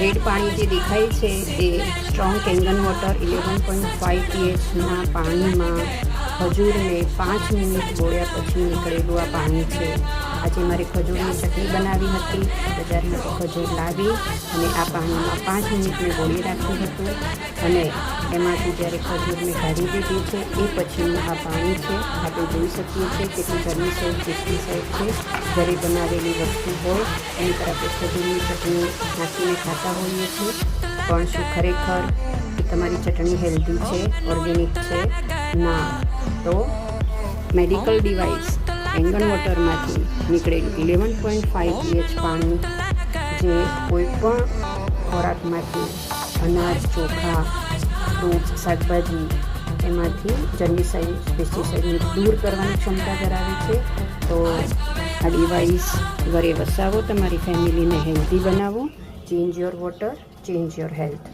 Red પાણી જે દેખાય છે એ સ્ટ્રોંગ કેંગન વોટર 11.5 pHના પાણીમાં ખજૂરને 5 મિનિટ બોળ્યા પછી નીકળેલું આ પાણી છે. આજે મારે ખજૂરની ચટણી બનાવી હતી. બજારમાંથી ખજૂર લાવી અને આ પાણીમાં 5 મિનિટ મેં બોળી રાખ્યું હતું અને એમાંથી જ્યારે ખજૂરને કાઢી દીધી છે એ પછીનું આ પાણી છે. આપણે જોઈ શકીએ છીએ કેટલી ગરમી સાઈડ જેટલી સાઈડ છે. ઘરે બનાવેલી વસ્તુ હોય એની પર આપણે ખજૂરની ચટણી નાખીને ખાતા હોઈએ છીએ. પણ શું ખરેખર એ તમારી ચટણી હેલ્ધી છે, ઓર્ગેનિક છે? ના. તો મેડિકલ ડિવાઇસ કેંગન વોટરમાંથી નીકળેલું 11.5 pH પાણી જે કોઈપણ ખોરાકમાંથી અનાજ, ચોખા, ફ્રૂટ્સ, શાકભાજી એમાંથી જર્મીસાઇડ, પેસ્ટિસાઇડને દૂર કરવાની ક્ષમતા ધરાવે છે. તો આ ડિવાઇસ ઘરે વસાવો, તમારી ફેમિલીને હેલ્ધી બનાવો. Change your water, change your health.